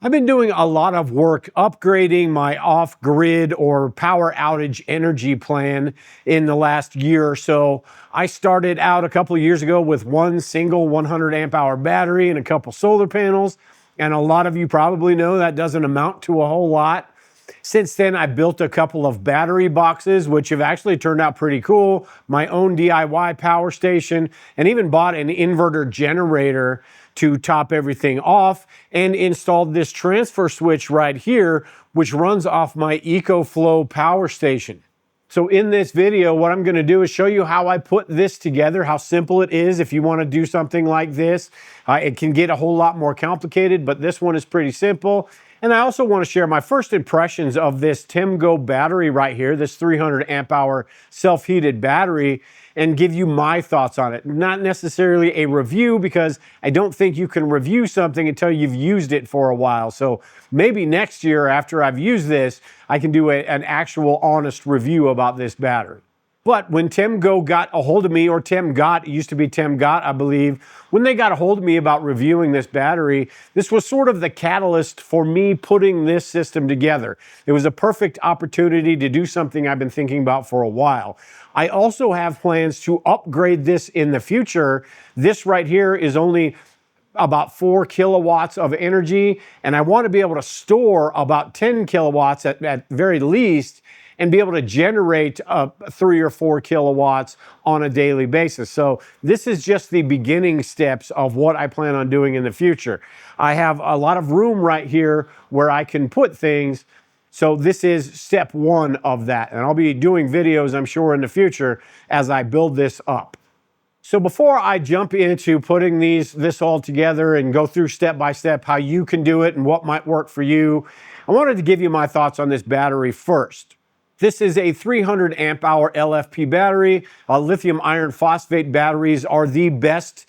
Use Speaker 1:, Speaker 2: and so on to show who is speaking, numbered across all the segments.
Speaker 1: I've been doing a lot of work upgrading my off-grid or power outage energy plan in the last year or so. I started out a couple of years ago with one single 100 amp hour battery and a couple solar panels. And a lot of you probably know that doesn't amount to a whole lot. Since then, I built a couple of battery boxes, which have actually turned out pretty cool, my own DIY power station, and even bought an inverter generator to top everything off, and installed this transfer switch right here, which runs off my EcoFlow power station. So in this video, what I'm gonna do is show you how I put this together, how simple it is if you wanna do something like this. It can get a whole lot more complicated, but this one is pretty simple. And I also want to share my first impressions of this Temgo battery right here, this 300 amp hour self-heated battery, and give you my thoughts on it. Not necessarily a review, because I don't think you can review something until you've used it for a while. So maybe next year after I've used this, I can do an actual honest review about this battery. But when Temgo got a hold of me, or Temgot, it used to be Temgot, I believe, when they got a hold of me about reviewing this battery, this was sort of the catalyst for me putting this system together. It was a perfect opportunity to do something I've been thinking about for a while. I also have plans to upgrade this in the future. This right here is only about 4 kilowatts of energy, and I want to be able to store about 10 kilowatts at very least, and be able to generate 3 or 4 kilowatts on a daily basis. So this is just the beginning steps of what I plan on doing in the future. I have a lot of room right here where I can put things. So this is step one of that. And I'll be doing videos, I'm sure, in the future as I build this up. So before I jump into putting this all together and go through step by step how you can do it and what might work for you, I wanted to give you my thoughts on this battery first. This is a 300 amp hour LFP battery. Lithium iron phosphate batteries are the best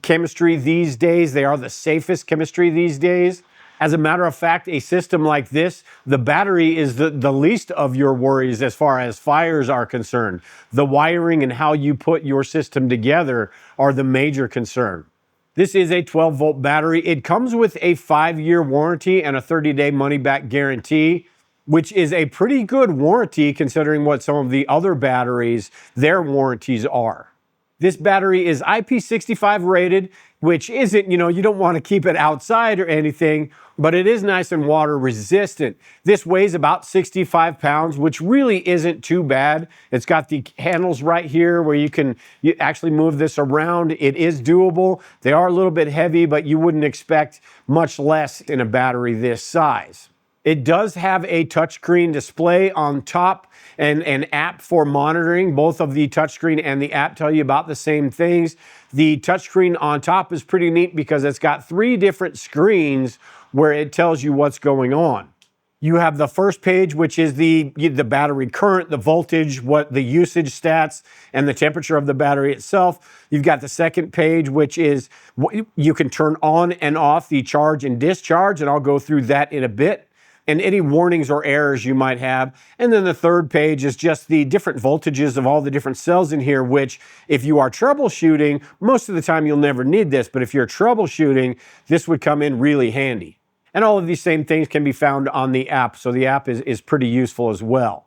Speaker 1: chemistry these days. They are the safest chemistry these days. As a matter of fact, a system like this, the battery is the least of your worries as far as fires are concerned. The wiring and how you put your system together are the major concern. This is a 12-volt battery. It comes with a 5-year warranty and a 30-day money-back guarantee, which is a pretty good warranty considering what some of the other batteries, their warranties are. This battery is IP65 rated, which isn't, you don't want to keep it outside or anything, but it is nice and water resistant. This weighs about 65 pounds, which really isn't too bad. It's got the handles right here where you actually move this around. It is doable. They are a little bit heavy, but you wouldn't expect much less in a battery this size. It does have a touchscreen display on top and an app for monitoring. Both of the touchscreen and the app tell you about the same things. The touchscreen on top is pretty neat because it's got 3 different screens where it tells you what's going on. You have the first page, which is the battery current, the voltage, what the usage stats, and the temperature of the battery itself. You've got the second page, which is you can turn on and off the charge and discharge, and I'll go through that in a bit, and any warnings or errors you might have. And then the third page is just the different voltages of all the different cells in here, which if you are troubleshooting, most of the time you'll never need this, but if you're troubleshooting, this would come in really handy. And all of these same things can be found on the app, so the app is pretty useful as well.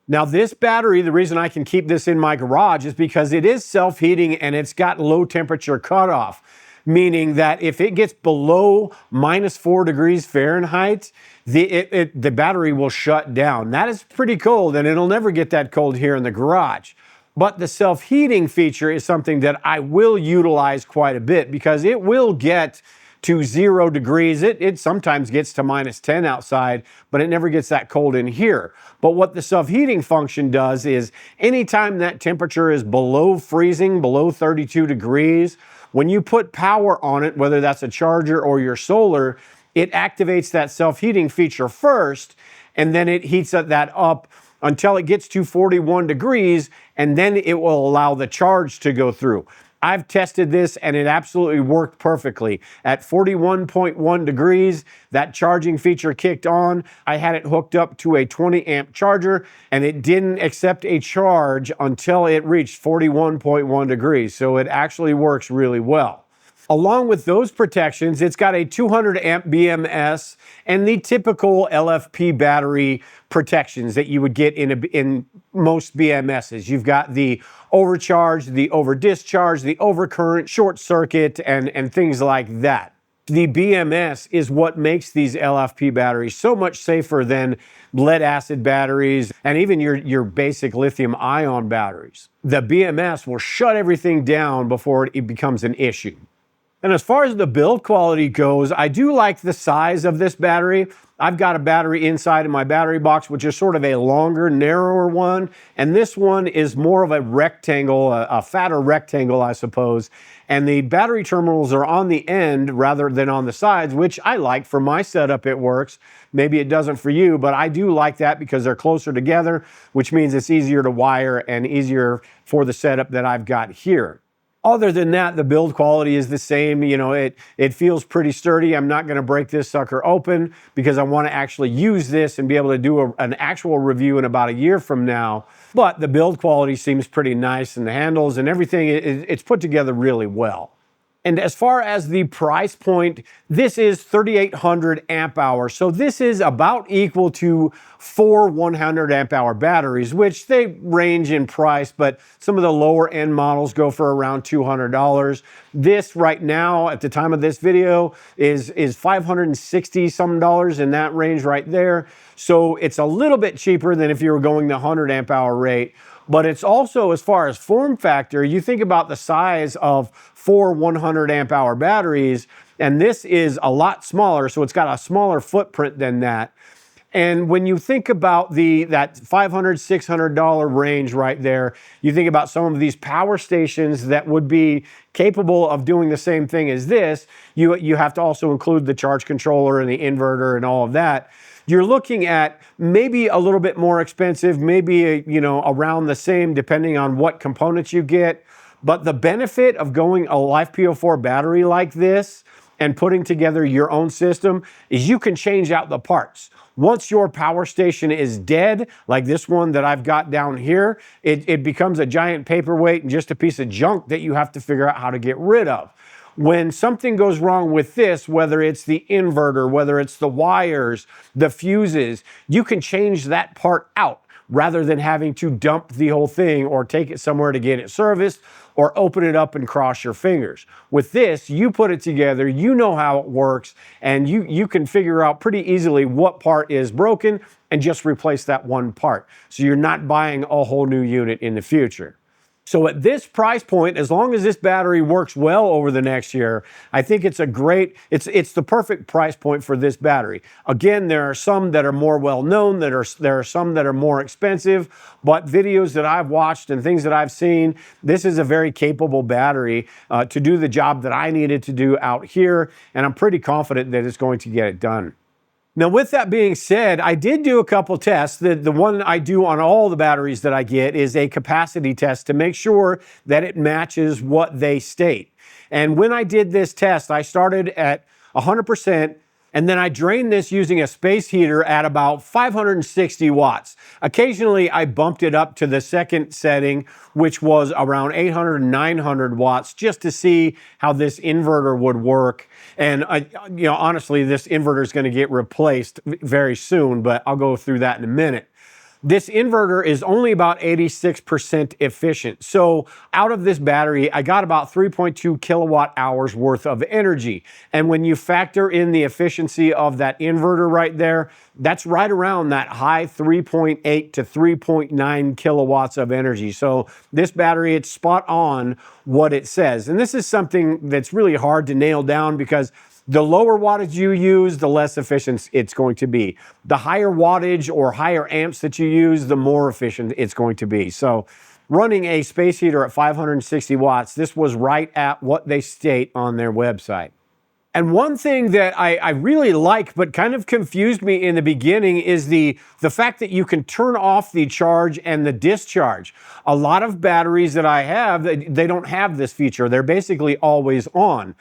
Speaker 1: Now this battery, the reason I can keep this in my garage is because it is self-heating and it's got low temperature cutoff, meaning that if it gets below -4 degrees Fahrenheit, the battery will shut down. That is pretty cold, and it'll never get that cold here in the garage. But the self-heating feature is something that I will utilize quite a bit because it will get to 0 degrees. It sometimes gets to -10 outside, but it never gets that cold in here. But what the self-heating function does is anytime that temperature is below freezing, below 32 degrees, when you put power on it, whether that's a charger or your solar, it activates that self-heating feature first, and then it heats that up until it gets to 41 degrees, and then it will allow the charge to go through. I've tested this and it absolutely worked perfectly. At 41.1 degrees, that charging feature kicked on. I had it hooked up to a 20 amp charger and it didn't accept a charge until it reached 41.1 degrees. So it actually works really well. Along with those protections, it's got a 200 amp BMS and the typical LFP battery protections that you would get in most BMSs. You've got the overcharge, the over discharge, the overcurrent, short circuit, and things like that. The BMS is what makes these LFP batteries so much safer than lead acid batteries and even your basic lithium ion batteries. The BMS will shut everything down before it becomes an issue. And as far as the build quality goes, I do like the size of this battery. I've got a battery inside of my battery box, which is sort of a longer, narrower one. And this one is more of a rectangle, a fatter rectangle, I suppose. And the battery terminals are on the end rather than on the sides, which I like. For my setup, it works. Maybe it doesn't for you, but I do like that because they're closer together, which means it's easier to wire and easier for the setup that I've got here. Other than that, the build quality is the same. You know, it feels pretty sturdy. I'm not going to break this sucker open because I want to actually use this and be able to do an actual review in about a year from now. But the build quality seems pretty nice, and the handles and everything, it's put together really well. And as far as the price point, this is 3,800 amp hours. So this is about equal to 4 100 amp hour batteries, which they range in price, but some of the lower end models go for around $200. This right now, at the time of this video, is $560 some dollars, in that range right there. So it's a little bit cheaper than if you were going the 100 amp hour rate. But it's also, as far as form factor, you think about the size of 4 100 amp hour batteries, and this is a lot smaller, so it's got a smaller footprint than that. And when you think about that $500, $600 range right there, you think about some of these power stations that would be capable of doing the same thing as this. You have to also include the charge controller and the inverter and all of that. You're looking at maybe a little bit more expensive, maybe around the same, depending on what components you get. But the benefit of going a LiFePO4 battery like this and putting together your own system is you can change out the parts. Once your power station is dead, like this one that I've got down here, it becomes a giant paperweight and just a piece of junk that you have to figure out how to get rid of. When something goes wrong with this, whether it's the inverter, whether it's the wires, the fuses, you can change that part out rather than having to dump the whole thing or take it somewhere to get it serviced or open it up and cross your fingers. With this, you put it together, you know how it works, and you can figure out pretty easily what part is broken and just replace that one part. So you're not buying a whole new unit in the future. So at this price point, as long as this battery works well over the next year, I think it's it's the perfect price point for this battery. Again, there are some that are more well-known, there are some that are more expensive, but videos that I've watched and things that I've seen, this is a very capable battery to do the job that I needed to do out here, and I'm pretty confident that it's going to get it done. Now, with that being said, I did do a couple tests. The one I do on all the batteries that I get is a capacity test to make sure that it matches what they state. And when I did this test, I started at 100%, and then I drained this using a space heater at about 560 watts. Occasionally, I bumped it up to the second setting, which was around 800 and 900 watts, just to see how this inverter would work. And honestly, this inverter is going to get replaced very soon, but I'll go through that in a minute. This inverter is only about 86% efficient. So out of this battery, I got about 3.2 kilowatt hours worth of energy. And when you factor in the efficiency of that inverter right there, that's right around that high 3.8 to 3.9 kilowatts of energy. So this battery, it's spot on what it says. And this is something that's really hard to nail down because the lower wattage you use, the less efficient it's going to be. The higher wattage or higher amps that you use, the more efficient it's going to be. So running a space heater at 560 watts, this was right at what they state on their website. And one thing that I really like, but kind of confused me in the beginning, is the fact that you can turn off the charge and the discharge. A lot of batteries that I have, they don't have this feature. They're basically always on.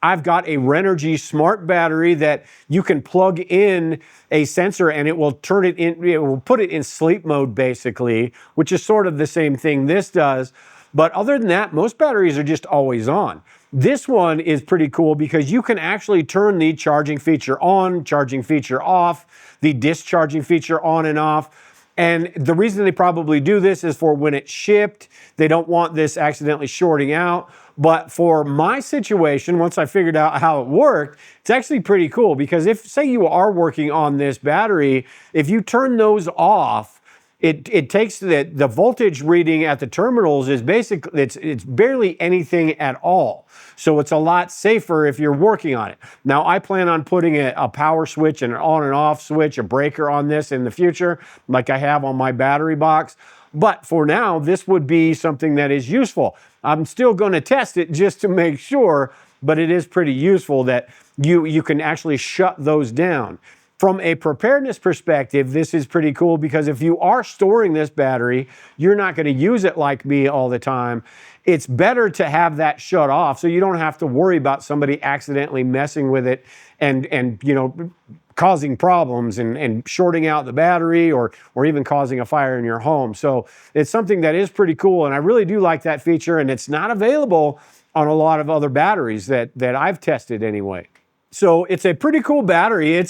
Speaker 1: I've got a Renogy smart battery that you can plug in a sensor and it will turn it in, it will put it in sleep mode basically, which is sort of the same thing this does. But other than that, most batteries are just always on. This one is pretty cool because you can actually turn the charging feature on, charging feature off, the discharging feature on and off. And the reason they probably do this is for when it's shipped, they don't want this accidentally shorting out. But for my situation, once I figured out how it worked, it's actually pretty cool because if, say you are working on this battery, if you turn those off, it takes the voltage reading at the terminals is basically, it's barely anything at all. So it's a lot safer if you're working on it. Now I plan on putting a power switch and an on and off switch, a breaker on this in the future, like I have on my battery box. But for now, this would be something that is useful. I'm still going to test it just to make sure, but it is pretty useful that you can actually shut those down. From a preparedness perspective, this is pretty cool because if you are storing this battery, you're not going to use it like me all the time. It's better to have that shut off so you don't have to worry about somebody accidentally messing with it and you know, causing problems and shorting out the battery or even causing a fire in your home. So it's something that is pretty cool, and I really do like that feature, and it's not available on a lot of other batteries that I've tested anyway. So it's a pretty cool battery.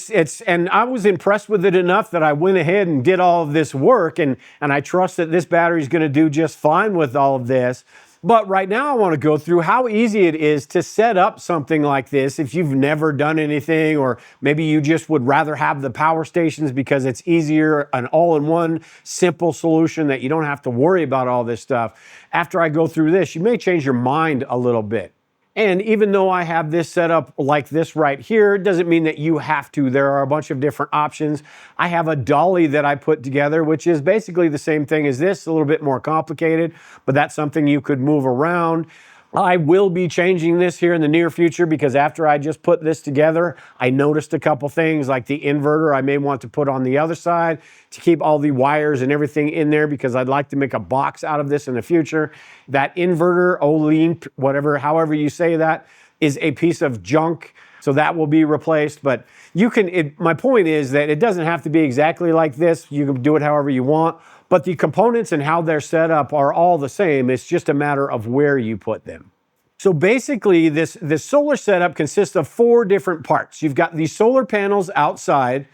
Speaker 1: And I was impressed with it enough that I went ahead and did all of this work, and I trust that this battery is going to do just fine with all of this. But right now I want to go through how easy it is to set up something like this if you've never done anything, or maybe you just would rather have the power stations because it's easier, an all-in-one simple solution that you don't have to worry about all this stuff. After I go through this, you may change your mind a little bit. And even though I have this set up like this right here, it doesn't mean that you have to. There are a bunch of different options. I have a dolly that I put together, which is basically the same thing as this, a little bit more complicated, but that's something you could move around. I will be changing this here in the near future because after I just put this together, I noticed a couple things like the inverter I may want to put on the other side to keep all the wires and everything in there because I'd like to make a box out of this in the future. That inverter, Olimp, whatever, however you say that, is a piece of junk. So that will be replaced, but you can, my point is that it doesn't have to be exactly like this. You can do it however you want. But the components and how they're set up are all the same. It's just a matter of where you put them. So basically, this solar setup consists of 4 different parts. You've got these solar panels outside,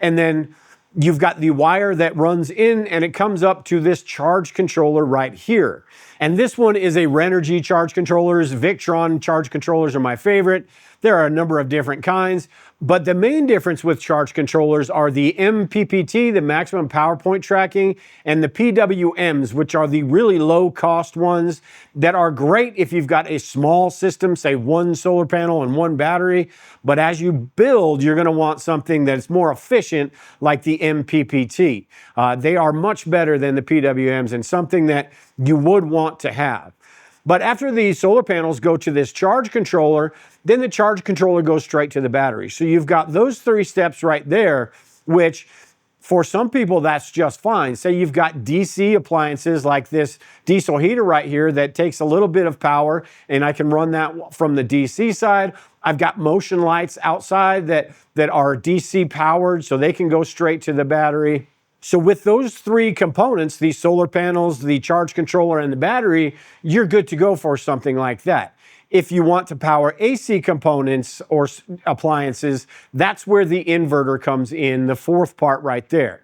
Speaker 1: and then you've got the wire that runs in, and it comes up to this charge controller right here. And this one is a Renogy charge controllers. Victron charge controllers are my favorite. There are a number of different kinds, but the main difference with charge controllers are the MPPT, the maximum power point tracking, and the PWMs, which are the really low cost ones that are great if you've got a small system, say 1 solar panel and 1 battery. But as you build, you're going to want something that's more efficient like the MPPT. They are much better than the PWMs and something that you would want to have. But after the solar panels go to this charge controller, then the charge controller goes straight to the battery. So you've got those 3 steps right there, which for some people, that's just fine. Say you've got DC appliances like this diesel heater right here that takes a little bit of power, and I can run that from the DC side. I've got motion lights outside that are DC powered, so they can go straight to the battery. So with those 3 components, the solar panels, the charge controller, and the battery, you're good to go for something like that. If you want to power AC components or appliances, that's where the inverter comes in, the 4th part right there.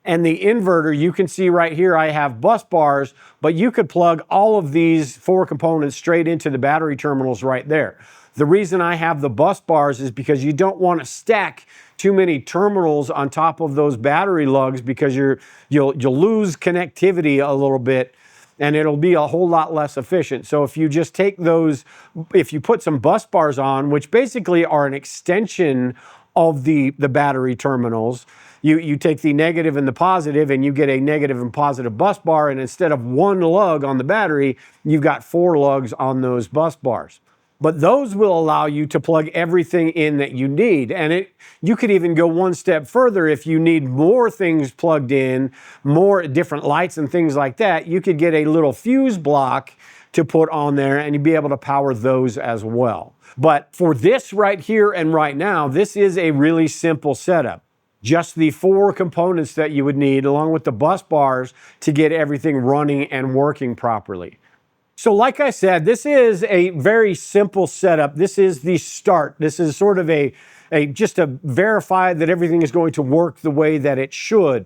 Speaker 1: And the inverter, you can see right here, I have bus bars, but you could plug all of these 4 components straight into the battery terminals right there. The reason I have the bus bars is because you don't want to stack too many terminals on top of those battery lugs because you'll lose connectivity a little bit and it'll be a whole lot less efficient. So if you just take those, if you put some bus bars on, which basically are an extension of the battery terminals, you take the negative and the positive and you get a negative and positive bus bar, and instead of 1 lug on the battery, you've got 4 lugs on those bus bars. But those will allow you to plug everything in that you need. And you could even go 1 step further. If you need more things plugged in, more different lights and things like that, you could get a little fuse block to put on there and you'd be able to power those as well. But for this right here and right now, this is a really simple setup. Just the 4 components that you would need along with the bus bars to get everything running and working properly. So like I said, this is a very simple setup. This is the start. This is sort of just to verify that everything is going to work the way that it should.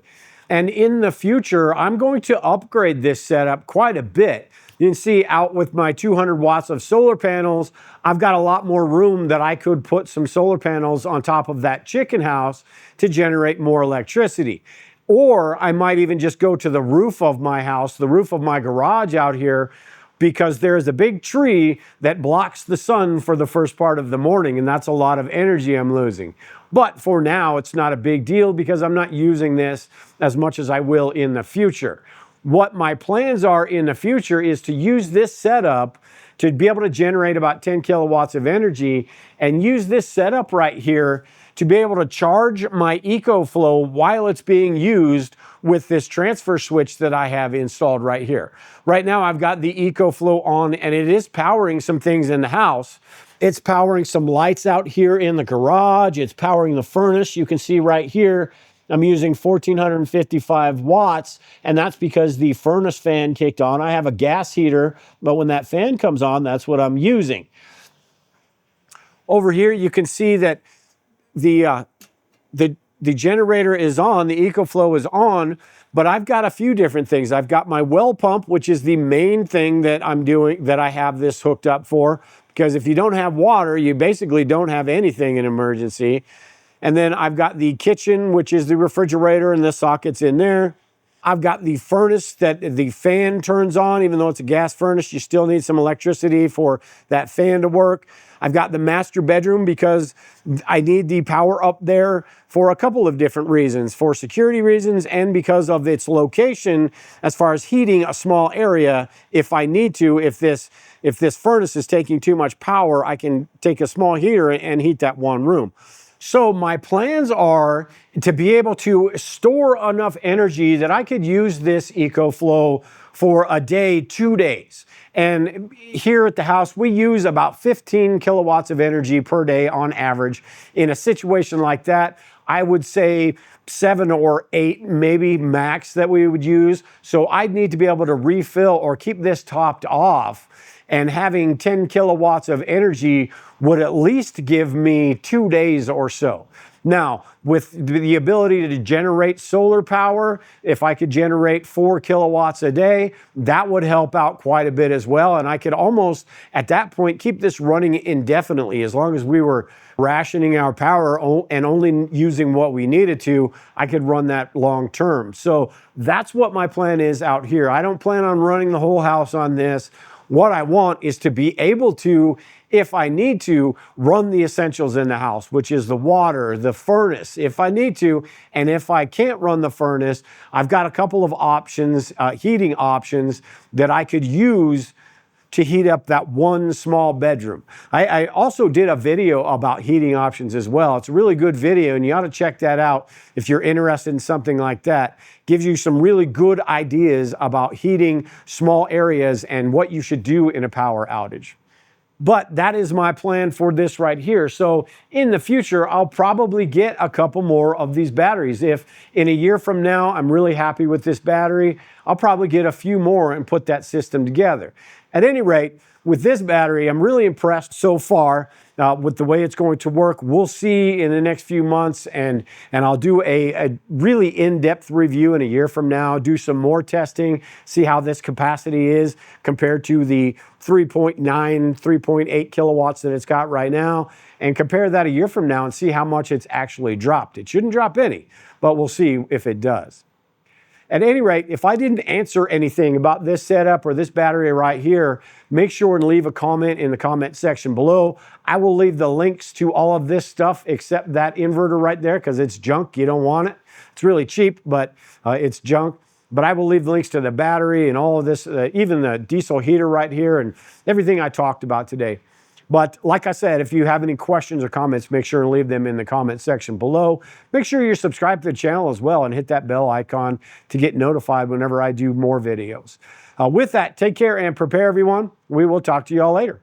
Speaker 1: And in the future, I'm going to upgrade this setup quite a bit. You can see out with my 200 watts of solar panels, I've got a lot more room that I could put some solar panels on top of that chicken house to generate more electricity. Or I might even just go to the roof of my house, the roof of my garage out here, because there's a big tree that blocks the sun for the first part of the morning, and that's a lot of energy I'm losing. But for now, it's not a big deal because I'm not using this as much as I will in the future. What my plans are in the future is to use this setup to be able to generate about 10 kilowatts of energy, and use this setup right here to be able to charge my EcoFlow while it's being used with this transfer switch that I have installed right here. Right now I've got the EcoFlow on, and it is powering some things in the house. It's powering some lights out here in the garage. It's powering the furnace. You can see right here, I'm using 1455 watts, and that's because the furnace fan kicked on. I have a gas heater, but when that fan comes on, that's what I'm using. Over here, you can see that the generator is on, the EcoFlow is on, but I've got a few different things. I've got my well pump, which is the main thing that I'm doing, that I have this hooked up for, because if you don't have water, you basically don't have anything in emergency. And then I've got the kitchen, which is the refrigerator, and the sockets in there. I've got the furnace that the fan turns on. Even though it's a gas furnace, you still need some electricity for that fan to work. I've got the master bedroom because I need the power up there for a couple of different reasons, for security reasons and because of its location as far as heating a small area if I need to. If this furnace is taking too much power, I can take a small heater and heat that one room. So my plans are to be able to store enough energy that I could use this EcoFlow for a day, 2 days. And here at the house, we use about 15 kilowatts of energy per day on average. In a situation like that, I would say 7 or 8 maybe max that we would use. So I'd need to be able to refill or keep this topped off. And having 10 kilowatts of energy would at least give me 2 days or so. Now, with the ability to generate solar power, if I could generate 4 kilowatts a day, that would help out quite a bit as well. And I could almost, at that point, keep this running indefinitely. As long as we were rationing our power and only using what we needed to, I could run that long term. So that's what my plan is out here. I don't plan on running the whole house on this. What I want is to be able to, if I need to, run the essentials in the house, which is the water, the furnace, if I need to. And if I can't run the furnace, I've got a couple of options, heating options that I could use to heat up that one small bedroom. I also did a video about heating options as well. It's a really good video, and you ought to check that out if you're interested in something like that. Gives you some really good ideas about heating small areas and what you should do in a power outage. But that is my plan for this right here. So in the future, I'll probably get a couple more of these batteries. If in a year from now, I'm really happy with this battery, I'll probably get a few more and put that system together. At any rate, with this battery, I'm really impressed so far with the way it's going to work. We'll see in the next few months, and I'll do a really in-depth review in a year from now, do some more testing, see how this capacity is compared to the 3.9, 3.8 kilowatts that it's got right now, and compare that a year from now and see how much it's actually dropped. It shouldn't drop any, but we'll see if it does. At any rate, if I didn't answer anything about this setup or this battery right here, make sure and leave a comment in the comment section below. I will leave the links to all of this stuff except that inverter right there because it's junk. You don't want it. It's really cheap, but it's junk. But I will leave the links to the battery and all of this, even the diesel heater right here and everything I talked about today. But like I said, if you have any questions or comments, make sure to leave them in the comment section below. Make sure you're subscribed to the channel as well and hit that bell icon to get notified whenever I do more videos. With that, take care and prepare, everyone. We will talk to you all later.